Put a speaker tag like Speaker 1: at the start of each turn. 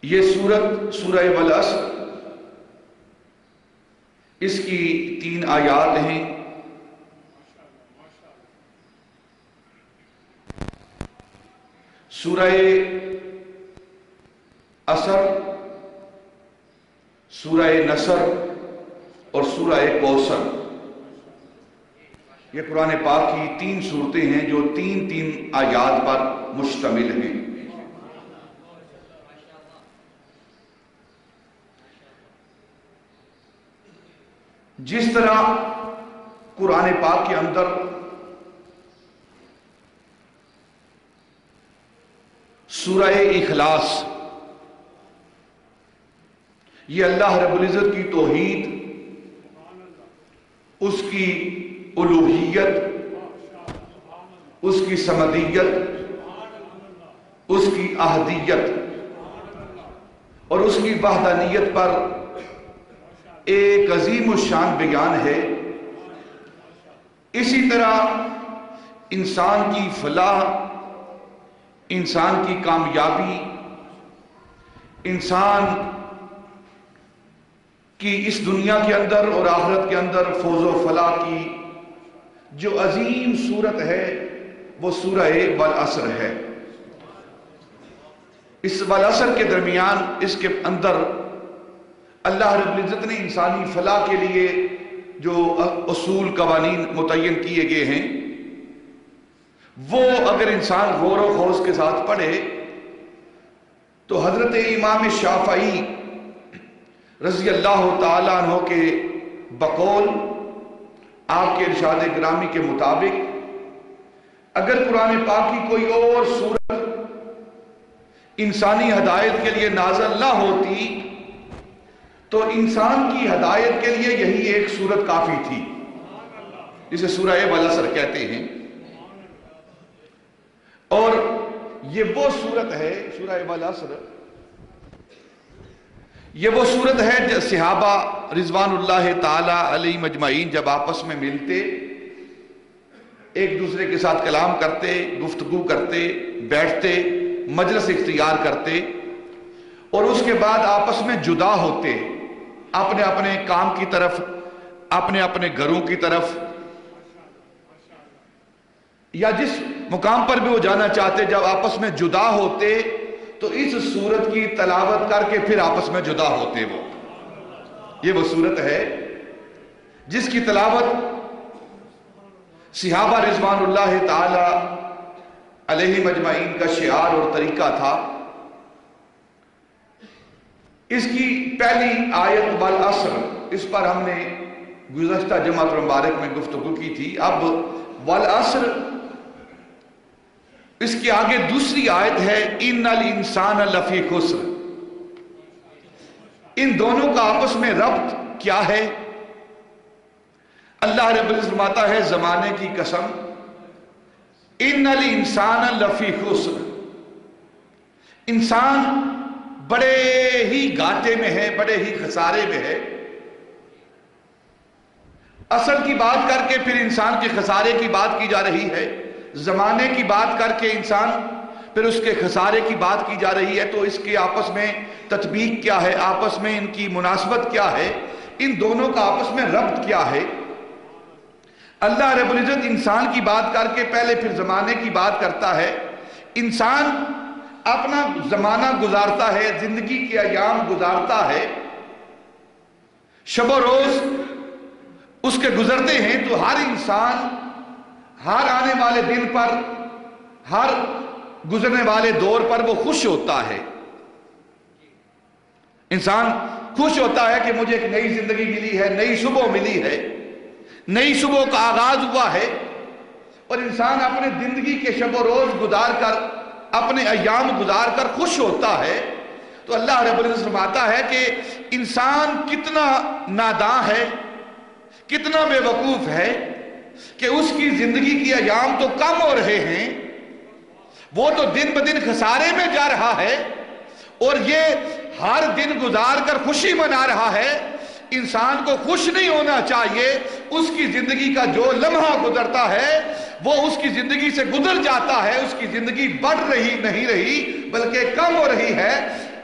Speaker 1: یہ سورت سورہ والعصر، اس کی 3 آیات ہیں۔ سورہ عصر، سورہ نصر اور سورہ کوثر، یہ قرآن پاک کی 3 سورتیں ہیں جو 3 آیات پر مشتمل ہیں۔ جس طرح قرآن پاک کے اندر سورہ اخلاص یہ اللہ رب العزت کی توحید، اس کی الوہیت، اس کی صمدیت، اس کی احدیت اور اس کی وحدانیت پر ایک عظیم الشان بیان ہے۔ اسی طرح انسان کی فلاح، انسان کی کامیابی، انسان کی اس دنیا کے اندر اور آخرت کے اندر فوز و فلاح کی جو عظیم صورت ہے وہ سورہ والعصر ہے۔ اس والعصر کے درمیان، اس کے اندر اللہ رب العزت نے انسانی فلاح کے لیے جو اصول قوانین متعین کیے گئے ہیں وہ اگر انسان غور و خوض کے ساتھ پڑھے تو حضرت امام شافعی رضی اللہ تعالیٰ عنہ کے بقول، آپ کے ارشاد گرامی کے مطابق اگر قرآن پاک کی کوئی اور سورت انسانی ہدایت کے لیے نازل نہ ہوتی تو انسان کی ہدایت کے لیے یہی ایک سورت کافی تھی، جسے سورہ والعصر کہتے ہیں۔ اور یہ وہ سورت ہے، سورہ والعصر یہ وہ سورت ہے جو صحابہ رضوان اللہ تعالی علیہ مجمعین جب آپس میں ملتے، ایک دوسرے کے ساتھ کلام کرتے، گفتگو کرتے، بیٹھتے، مجلس اختیار کرتے اور اس کے بعد آپس میں جدا ہوتے، اپنے اپنے کام کی طرف، اپنے اپنے گھروں کی طرف، یا جس مقام پر بھی وہ جانا چاہتے، جب آپس میں جدا ہوتے تو اس سورت کی تلاوت کر کے پھر آپس میں جدا ہوتے۔ یہ وہ سورت ہے جس کی تلاوت صحابہ رضوان اللہ تعالی علیہ مجمعین کا شعار اور طریقہ تھا۔ اس کی پہلی آیت والعصر، اس پر ہم نے گزشتہ جمعۃ المبارک میں گفتگو کی تھی۔ اب والعصر، اس کے آگے دوسری آیت ہے ان الانسان لفی خسر۔ ان دونوں کا آپس میں ربط کیا ہے؟ اللہ رب العزت فرماتا ہے زمانے کی قسم، ان الانسان لفی خسر، انسان بڑے ہی گھاٹے میں ہے، بڑے ہی خسارے میں ہے۔ اصل کی بات کر کے پھر انسان کے خسارے کی بات کی جا رہی ہے، زمانے کی بات کر کے انسان پھر اس کے خسارے کی بات کی جا رہی ہے۔ تو اس کے آپس میں تطبیق کیا ہے، آپس میں ان کی مناسبت کیا ہے، ان دونوں کا آپس میں ربط کیا ہے؟ اللہ رب العزت انسان کی بات کر کے پہلے پھر زمانے کی بات کرتا ہے۔ انسان اپنا زمانہ گزارتا ہے، زندگی کے ایام گزارتا ہے، شب و روز اس کے گزرتے ہیں، تو ہر انسان ہر آنے والے دن پر، ہر گزرنے والے دور پر وہ خوش ہوتا ہے۔ انسان خوش ہوتا ہے کہ مجھے ایک نئی زندگی ملی ہے، نئی صبح ملی ہے، نئی صبح کا آغاز ہوا ہے، اور انسان اپنے زندگی کے شب و روز گزار کر، اپنے ایام گزار کر خوش ہوتا ہے۔ تو اللہ رب العزت فرماتا ہے کہ انسان کتنا ناداں ہے، کتنا بے وقوف ہے کہ اس کی زندگی کی ایام تو کم ہو رہے ہیں، وہ تو دن بدن خسارے میں جا رہا ہے، اور یہ ہر دن گزار کر خوشی منا رہا ہے۔ انسان کو خوش نہیں ہونا چاہیے، اس کی زندگی کا جو لمحہ گزرتا ہے وہ اس کی زندگی سے گزر جاتا ہے، اس کی زندگی بڑھ رہی نہیں رہی بلکہ کم ہو رہی ہے۔